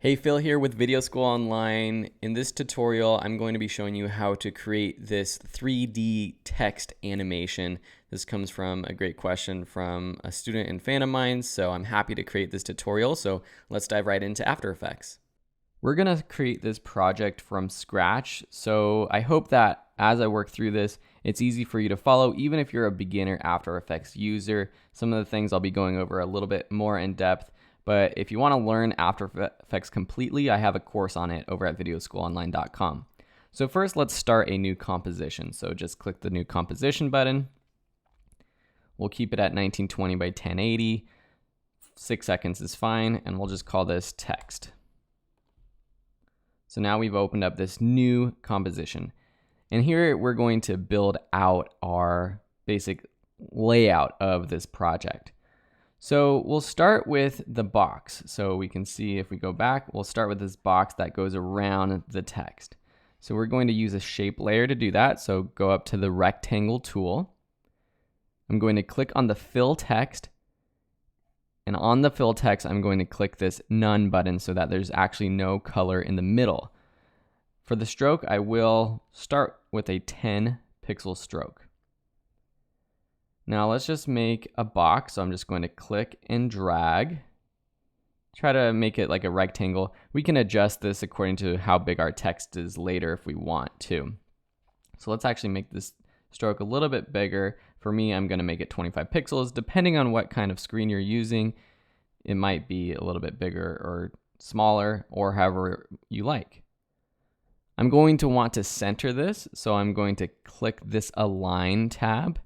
Hey, Phil here with Video School Online. In this tutorial, I'm going to be showing you how to create this 3D text animation. This comes from a great question from a student and fan of mine, so I'm happy to create this tutorial. So let's dive right into After Effects. We're going to create this project from scratch, so I hope that as I work through this, it's easy for you to follow, even if you're a beginner After Effects user. Some of the things I'll be going over a little bit more in depth. But if you want to learn After Effects completely, I have a course on it over at videoschoolonline.com. So first, let's start a new composition. So just click the new composition button. We'll keep it at 1920 by 1080. 6 seconds is fine, and we'll just call this text. So now we've opened up this new composition. And here we're going to build out our basic layout of this project. So we'll start with the box. So we can see if we go back, we'll start with this box that goes around the text. So we're going to use a shape layer to do that. So go up to the rectangle tool. I'm going to click on the fill text. And on the fill text, I'm going to click this none button so that there's actually no color in the middle. For the stroke, I will start with a 10 pixel stroke. Now let's just make a box. So I'm just going to click and drag. Try to make it like a rectangle. We can adjust this according to how big our text is later if we want to. So let's actually make this stroke a little bit bigger. For me, I'm going to make it 25 pixels. Depending on what kind of screen you're using, it might be a little bit bigger or smaller, or however you like. I'm going to want to center this. So I'm going to click this Align tab,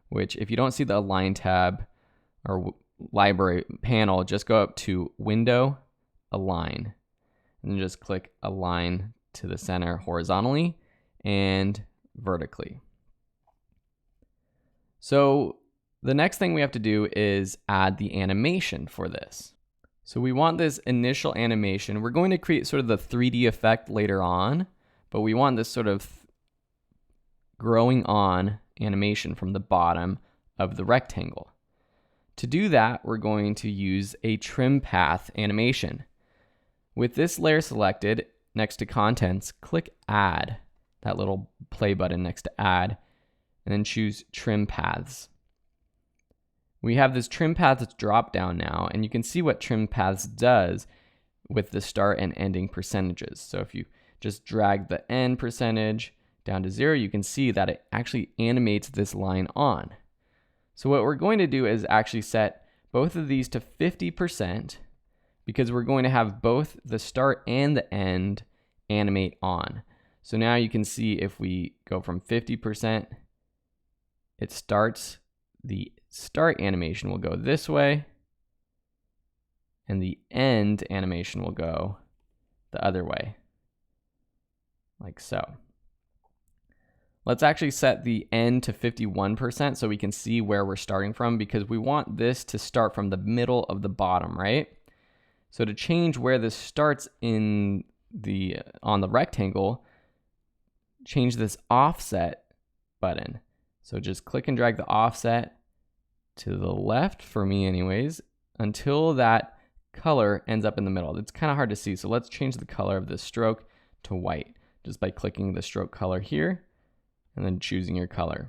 which if you don't see the Align tab or library panel, just go up to Window, Align, and just click Align to the center horizontally and vertically. So the next thing we have to do is add the animation for this. So we want this initial animation. We're going to create sort of the 3D effect later on, but we want this sort of growing on animation from the bottom of the rectangle. To do that, we're going to use a trim path animation. With this layer selected, next to contents, click add, that little play button next to add, and then choose trim paths. We have this trim paths drop down now, and you can see what trim paths does with the start and ending percentages. So if you just drag the end percentage down to 0, you can see that it actually animates this line on. So what we're going to do is actually set both of these to 50% because we're going to have both the start and the end animate on. So now you can see if we go from 50%, it starts, the start animation will go this way, and the end animation will go the other way, like so. Let's actually set the end to 51% so we can see where we're starting from, because we want this to start from the middle of the bottom, right? So to change where this starts on the rectangle, change this offset button. So just click and drag the offset to the left, for me anyways, until that color ends up in the middle. It's kind of hard to see, so let's change the color of this stroke to white just by clicking the stroke color here and then choosing your color.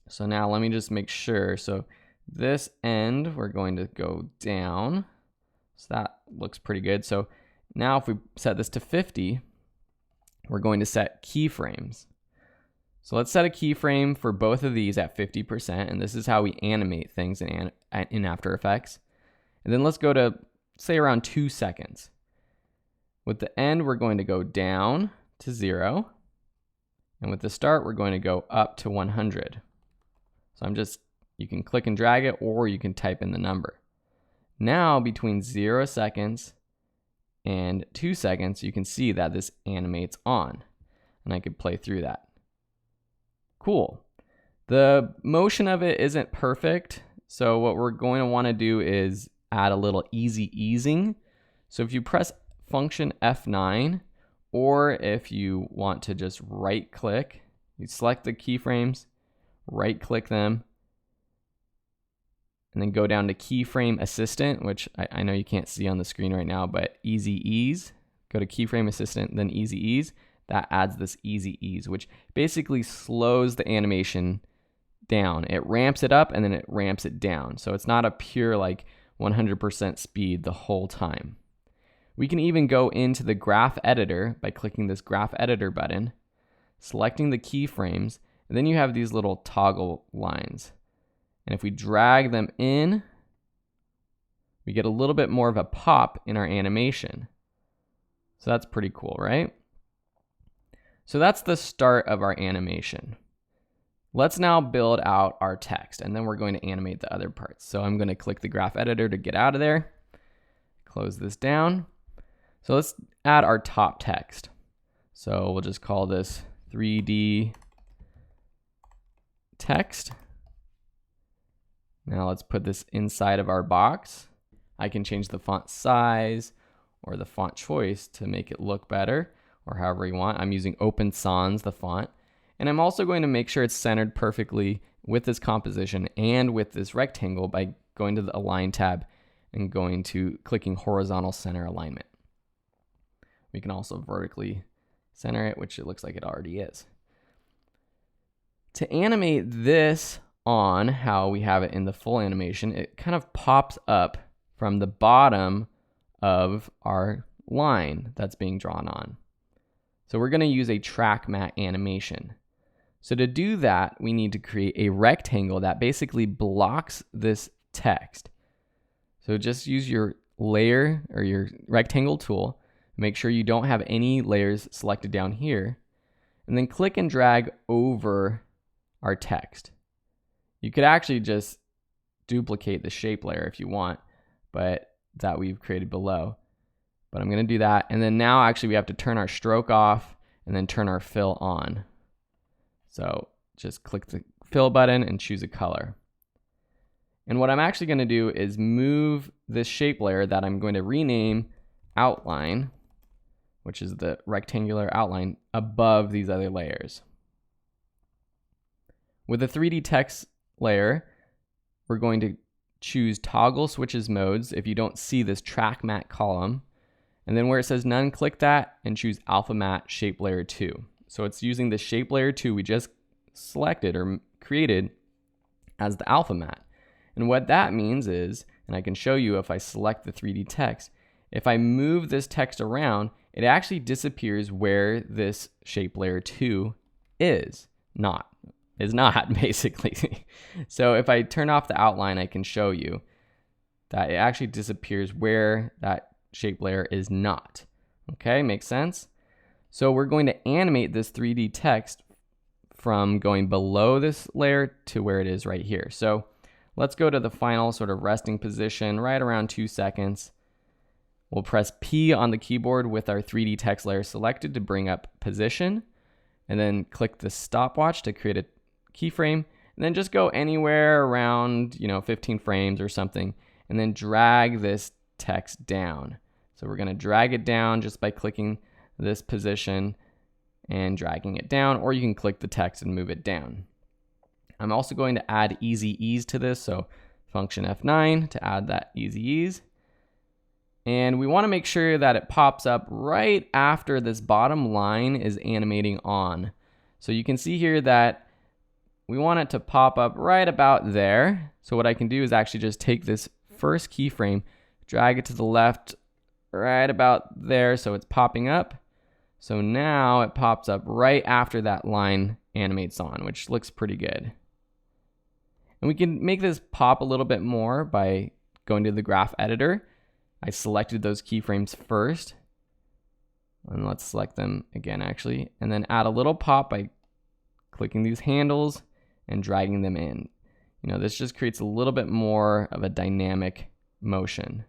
So now let me just make sure. So this end, we're going to go down. So that looks pretty good. So now if we set this to 50, we're going to set keyframes. So let's set a keyframe for both of these at 50%, and this is how we animate things in After Effects. And then let's go to, say, around 2 seconds. With the end, we're going to go down to 0. And with the start, we're going to go up to 100. So you can click and drag it, or you can type in the number. Now, between 0 seconds and 2 seconds, you can see that this animates on. And I could play through that. Cool. The motion of it isn't perfect. So what we're going to want to do is add a little easy easing. So if you press function F9, or if you want to just right click, you select the keyframes, right click them, and then go down to keyframe assistant, which I know you can't see on the screen right now, but easy ease. Go to keyframe assistant, then easy ease. That adds this easy ease, which basically slows the animation down. It ramps it up and then it ramps it down. So it's not a pure like 100% speed the whole time. We can even go into the graph editor by clicking this graph editor button, selecting the keyframes, and then you have these little toggle lines. And if we drag them in, we get a little bit more of a pop in our animation. So that's pretty cool, right? So that's the start of our animation. Let's now build out our text, and then we're going to animate the other parts. So I'm going to click the graph editor to get out of there. Close this down. So let's add our top text. So we'll just call this 3D text. Now let's put this inside of our box. I can change the font size or the font choice to make it look better, or however you want. I'm using Open Sans, the font. And I'm also going to make sure it's centered perfectly with this composition and with this rectangle by going to the Align tab and clicking Horizontal Center Alignment. We can also vertically center it, which it looks like it already is. To animate this on how we have it in the full animation, it kind of pops up from the bottom of our line that's being drawn on. So we're going to use a track matte animation. So to do that, we need to create a rectangle that basically blocks this text. So just use your layer or your rectangle tool. Make sure you don't have any layers selected down here. And then click and drag over our text. You could actually just duplicate the shape layer if you want, but that we've created below. But I'm going to do that. And then now actually we have to turn our stroke off and then turn our fill on. So just click the fill button and choose a color. And what I'm actually going to do is move this shape layer that I'm going to rename outline, which is the rectangular outline, above these other layers. With the 3D text layer, we're going to choose toggle switches modes if you don't see this track matte column. And then where it says none, click that and choose alpha matte shape layer 2. So it's using the shape layer 2 we just selected or created as the alpha matte. And what that means is, and I can show you if I select the 3D text, if I move this text around, it actually disappears where this shape layer 2 is not basically. So if I turn off the outline, I can show you that it actually disappears where that shape layer is not. Okay, makes sense? So we're going to animate this 3D text from going below this layer to where it is right here. So let's go to the final sort of resting position right around 2 seconds. We'll press P on the keyboard with our 3D text layer selected to bring up position, and then click the stopwatch to create a keyframe, and then just go anywhere around 15 frames or something, and then drag this text down. So we're going to drag it down just by clicking this position and dragging it down, or you can click the text and move it down. I'm also going to add easy ease to this, so function F9 to add that easy ease. And we want to make sure that it pops up right after this bottom line is animating on. So you can see here that we want it to pop up right about there. So what I can do is actually just take this first keyframe, drag it to the left right about there so it's popping up. So now it pops up right after that line animates on, which looks pretty good. And we can make this pop a little bit more by going to the graph editor. I selected those keyframes first. And let's select them again actually. And then add a little pop by clicking these handles and dragging them in. This just creates a little bit more of a dynamic motion.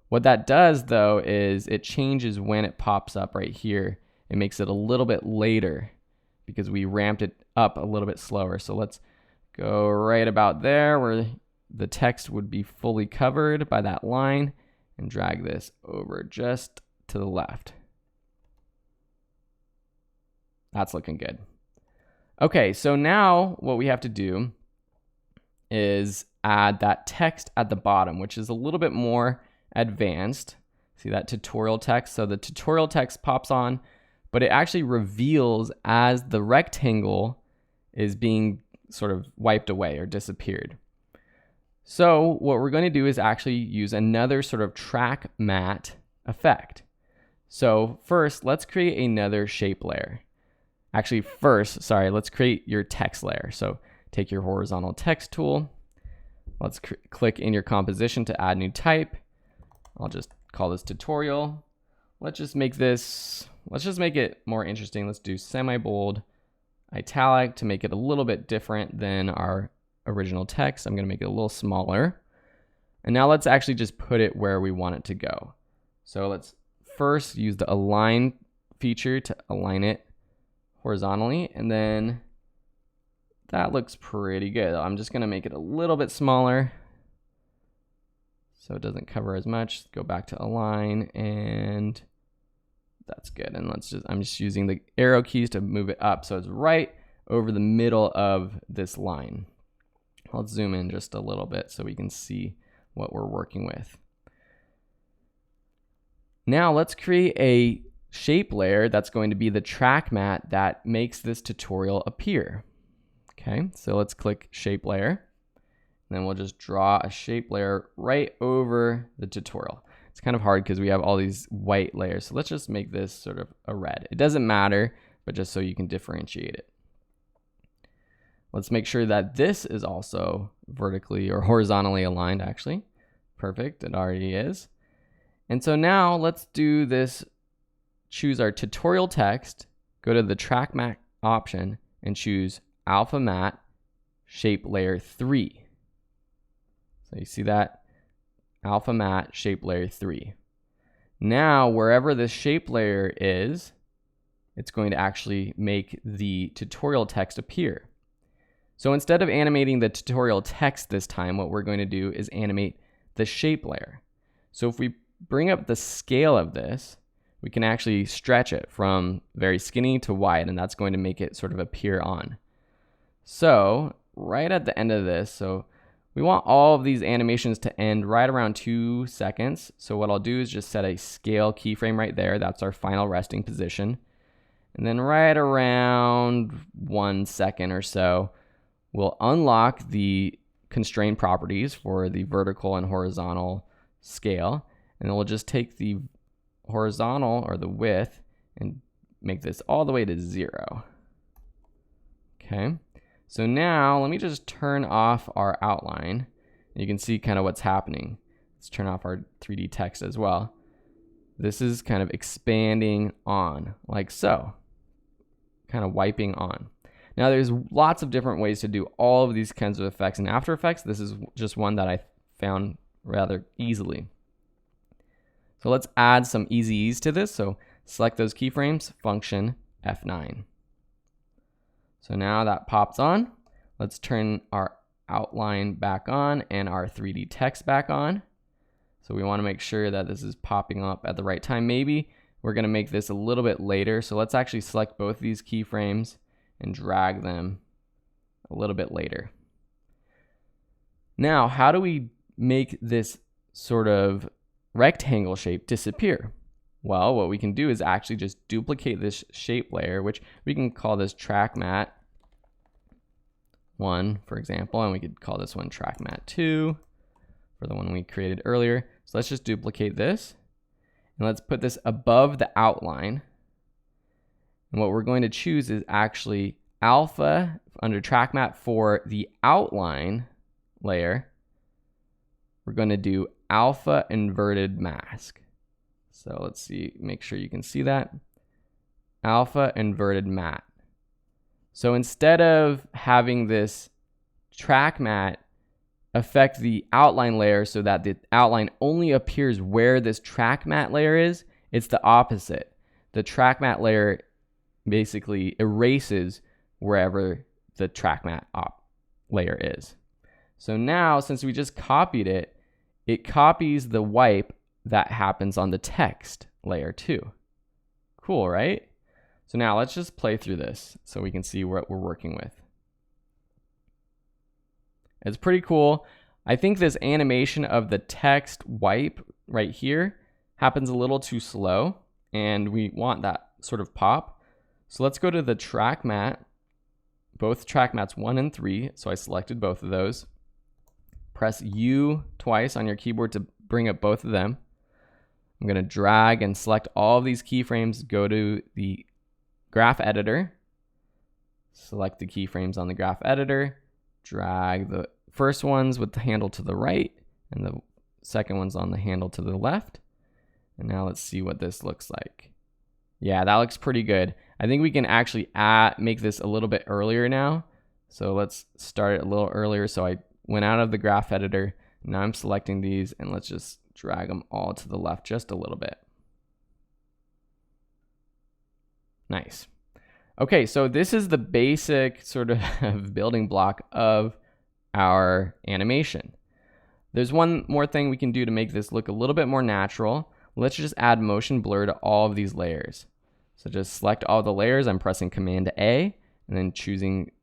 What that does though is it changes when it pops up right here. It makes it a little bit later because we ramped it up a little bit slower. So let's go right about there where the text would be fully covered by that line and drag this over just to the left. That's looking good. Okay, so now what we have to do is add that text at the bottom, which is a little bit more advanced. See that tutorial text? So the tutorial text pops on, but it actually reveals as the rectangle is being sort of wiped away or disappeared. So what we're going to do is actually use another sort of track matte effect. So first, let's create another shape layer. Actually, let's create your text layer. So take your horizontal text tool. Let's click in your composition to add new type. I'll just call this tutorial. Let's just make it more interesting. Let's do semi-bold, italic to make it a little bit different than our original text. I'm going to make it a little smaller. And now let's actually just put it where we want it to go. So let's first use the align feature to align it horizontally, and then that looks pretty good. I'm just going to make it a little bit smaller so it doesn't cover as much. Go back to align, and that's good. And I'm just using the arrow keys to move it up so it's right over the middle of this line. Let's zoom in just a little bit so we can see what we're working with. Now let's create a shape layer that's going to be the track matte that makes this tutorial appear. Okay, so let's click shape layer. And then we'll just draw a shape layer right over the tutorial. It's kind of hard because we have all these white layers. So let's just make this sort of a red. It doesn't matter, but just so you can differentiate it. Let's make sure that this is also vertically or horizontally aligned, actually. Perfect, it already is. And so now let's do this, choose our tutorial text, go to the track matte option and choose alpha matte shape layer 3. So you see that? Alpha matte shape layer 3. Now, wherever this shape layer is, it's going to actually make the tutorial text appear. So instead of animating the tutorial text this time, what we're going to do is animate the shape layer. So if we bring up the scale of this, we can actually stretch it from very skinny to wide, and that's going to make it sort of appear on. So right at the end of this, so we want all of these animations to end right around 2 seconds. So what I'll do is just set a scale keyframe right there. That's our final resting position. And then right around 1 second or so, we'll unlock the constraint properties for the vertical and horizontal scale. And then we'll just take the horizontal or the width and make this all the way to 0. Okay. So now let me just turn off our outline. You can see kind of what's happening. Let's turn off our 3D text as well. This is kind of expanding on like so, kind of wiping on. Now there's lots of different ways to do all of these kinds of effects in After Effects. This is just one that I found rather easily. So let's add some easy ease to this. So select those keyframes, function F9. So now that pops on. Let's turn our outline back on and our 3D text back on. So we want to make sure that this is popping up at the right time. Maybe we're going to make this a little bit later. So let's actually select both these keyframes and drag them a little bit later. Now, how do we make this sort of rectangle shape disappear? Well, what we can do is actually just duplicate this shape layer, which we can call this track matte 1, for example, and we could call this one track matte 2 for the one we created earlier. So let's just duplicate this, and let's put this above the outline. And what we're going to choose is actually alpha under track matte for the outline layer. We're going to do alpha inverted mask. So let's see, make sure you can see that. Alpha inverted matte. So instead of having this track matte affect the outline layer so that the outline only appears where this track matte layer is, it's the opposite. The track matte layer basically erases wherever the track matte layer is. So now, since we just copied it, it copies the wipe that happens on the text layer too. Cool, right? So now let's just play through this so we can see what we're working with. It's pretty cool. I think this animation of the text wipe right here happens a little too slow, and we want that sort of pop. So let's go to the track mat, both track mats 1 and 3. So I selected both of those. Press U twice on your keyboard to bring up both of them. I'm going to drag and select all of these keyframes, go to the graph editor, select the keyframes on the graph editor, drag the first ones with the handle to the right and the second one's on the handle to the left. And now let's see what this looks like. Yeah, that looks pretty good. I think we can actually make this a little bit earlier now. So let's start it a little earlier. So I went out of the graph editor. Now I'm selecting these, and let's just drag them all to the left just a little bit. Nice. Okay, so this is the basic sort of building block of our animation. There's one more thing we can do to make this look a little bit more natural. Let's just add motion blur to all of these layers. So just select all the layers. I'm pressing Command A and then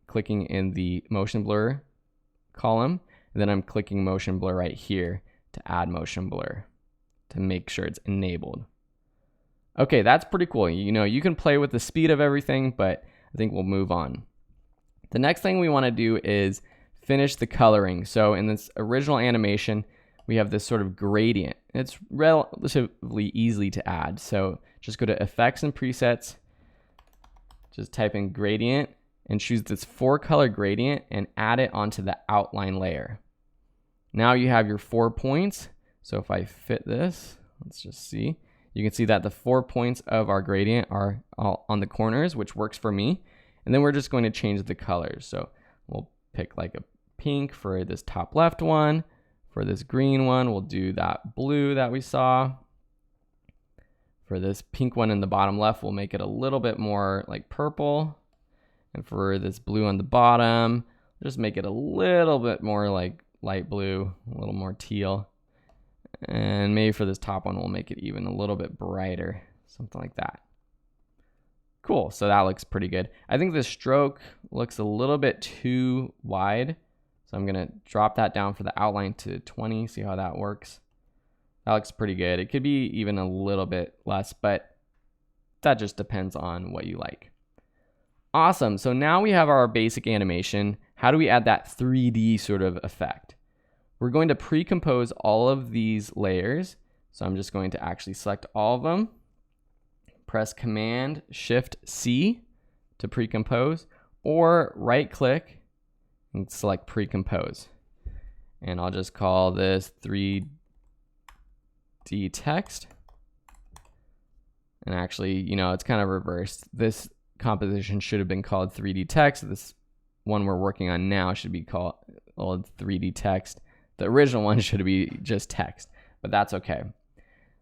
clicking in the motion blur column. And then I'm clicking motion blur right here to add motion blur to make sure it's enabled. Okay, that's pretty cool. You know, you can play with the speed of everything, but I think we'll move on. The next thing we want to do is finish the coloring. So in this original animation, we have this sort of gradient. It's relatively easy to add. So just go to Effects and Presets, just type in gradient and choose this 4-color gradient and add it onto the outline layer. Now you have your 4 points. So if I fit this, let's just see. You can see that the 4 points of our gradient are all on the corners, which works for me. And then we're just going to change the colors. So we'll pick like a pink for this top left one. For this green one, we'll do that blue that we saw. For this pink one in the bottom left, we'll make it a little bit more like purple. And for this blue on the bottom, just make it a little bit more like light blue, a little more teal. And maybe for this top one, we'll make it even a little bit brighter, something like that. Cool, so that looks pretty good. I think the stroke looks a little bit too wide. So I'm gonna drop that down for the outline to 20, see how that works. That looks pretty good. It could be even a little bit less, but that just depends on what you like. Awesome, so now we have our basic animation. How do we add that 3D sort of effect? We're going to pre-compose all of these layers. So I'm just going to actually select all of them, press Command Shift C to pre-compose, or right click and select pre-compose. And I'll just call this 3D text. And actually, you know, it's kind of reversed. This composition should have been called 3D text. This one we're working on now should be called 3D text. The original one should be just text, but that's okay.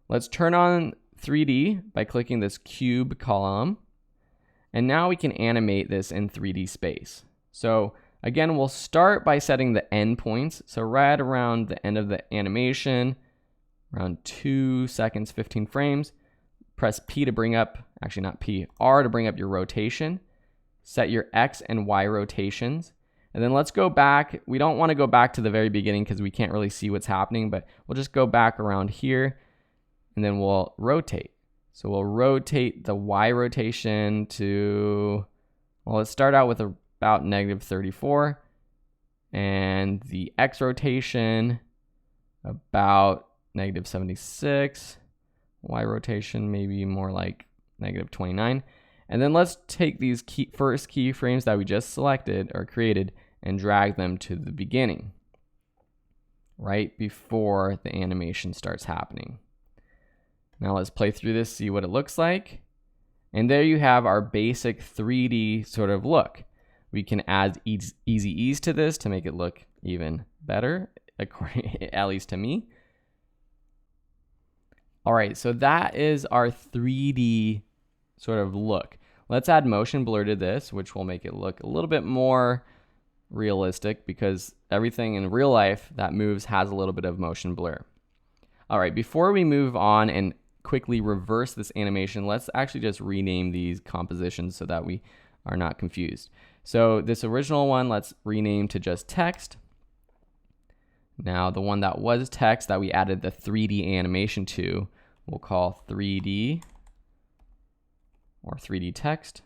Let's turn on 3D by clicking this cube column. And now we can animate this in 3D space. So again, we'll start by setting the end points. So right around the end of the animation, around 2 seconds, 15 frames, press P to bring up, actually not P, R to bring up your rotation. Set your X and Y rotations. And then let's go back. We don't want to go back to the very beginning because we can't really see what's happening, but we'll just go back around here and then we'll rotate. So we'll rotate the Y rotation to, well, let's start out with about -34 and the X rotation about -76, Y rotation maybe more like -29. And then let's take these first keyframes that we just selected or created and drag them to the beginning, right before the animation starts happening. Now let's play through this, see what it looks like. And there you have our basic 3D sort of look. We can add easy ease to this to make it look even better, at least to me. All right, so that is our 3D sort of look. Let's add motion blur to this, which will make it look a little bit more realistic because everything in real life that moves has a little bit of motion blur. All right, before we move on and quickly reverse this animation, let's actually just rename these compositions so that we are not confused. So this original one, let's rename to just text. Now the one that was text that we added the 3D animation to, we'll call 3D or 3D text.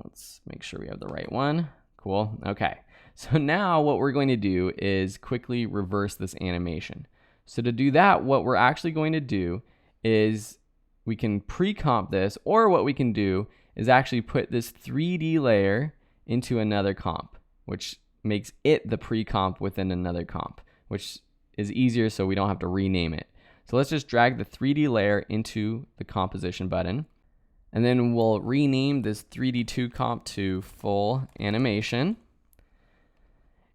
Let's make sure we have the right one. Cool. Okay. So now what we're going to do is quickly reverse this animation. So to do that, what we're actually going to do is we can pre-comp this, or what we can do is actually put this 3D layer into another comp, which makes it the pre-comp within another comp, which is easier so we don't have to rename it. So let's just drag the 3D layer into the composition button, and then we'll rename this 3D2 comp to full animation.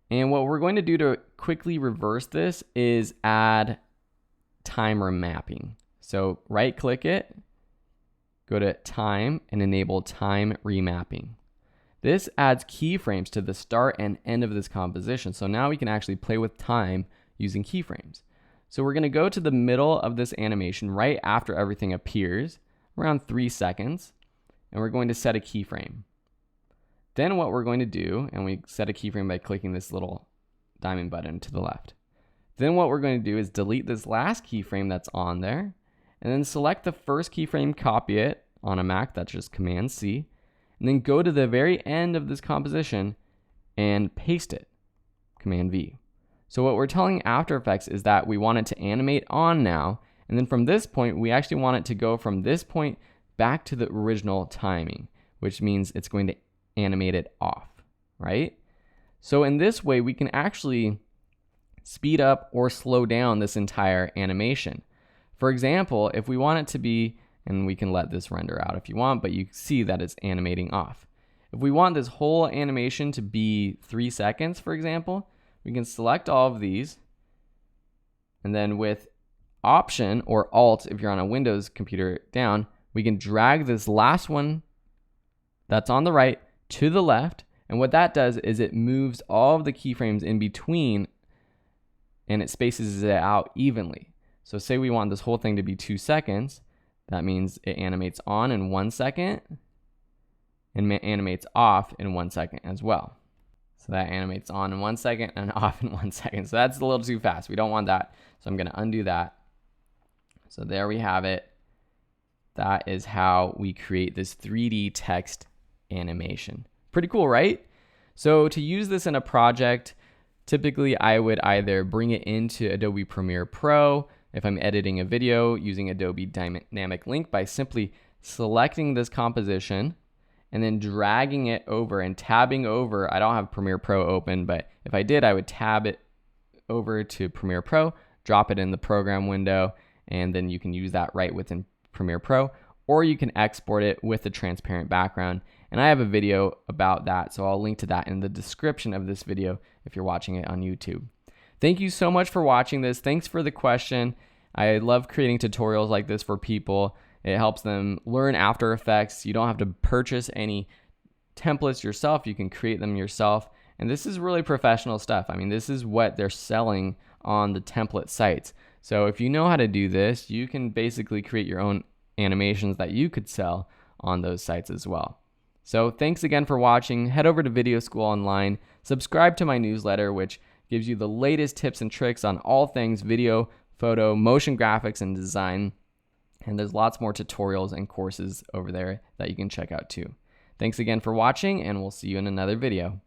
And what we're going to do to quickly reverse this is add time remapping. So right click it, go to time, and enable time remapping. This adds keyframes to the start and end of this composition. So now we can actually play with time using keyframes. So we're going to go to the middle of this animation right after everything appears, around 3 seconds, and we're going to set a keyframe. Then what we're going to do, and we set a keyframe by clicking this little diamond button to the left. Then what we're going to do is delete this last keyframe that's on there, and then select the first keyframe, copy it on a Mac, that's just Command C, and then go to the very end of this composition and paste it, Command V. So what we're telling After Effects is that we want it to animate on now, and then from this point, we actually want it to go from this point back to the original timing, which means it's going to animate it off, right? So in this way, we can actually speed up or slow down this entire animation. For example, if we want it to be, and we can let this render out if you want, but you see that it's animating off. If we want this whole animation to be 3 seconds, for example, we can select all of these, and then with Option or Alt, if you're on a Windows computer down, we can drag this last one that's on the right to the left, and what that does is it moves all of the keyframes in between and it spaces it out evenly. So say we want this whole thing to be 2 seconds, that means it animates on in 1 second and animates off in 1 second as well. So that animates on in 1 second and off in 1 second. So that's a little too fast. We don't want that. So I'm going to undo that. So there we have it. That is how we create this 3D text animation. Pretty cool, right? So to use this in a project, typically I would either bring it into Adobe Premiere Pro if I'm editing a video using Adobe Dynamic Link by simply selecting this composition and then dragging it over and tabbing over. I don't have Premiere Pro open, but if I did, I would tab it over to Premiere Pro, drop it in the program window, and then you can use that right within Premiere Pro, or you can export it with a transparent background. And I have a video about that, so I'll link to that in the description of this video if you're watching it on YouTube. Thank you so much for watching this. Thanks for the question. I love creating tutorials like this for people. It helps them learn After Effects. You don't have to purchase any templates yourself. You can create them yourself. And this is really professional stuff. I mean, this is what they're selling on the template sites. So if you know how to do this, you can basically create your own animations that you could sell on those sites as well. So thanks again for watching. Head over to Video School Online. Subscribe to my newsletter, which gives you the latest tips and tricks on all things video, photo, motion graphics, and design. And there's lots more tutorials and courses over there that you can check out too. Thanks again for watching, and we'll see you in another video.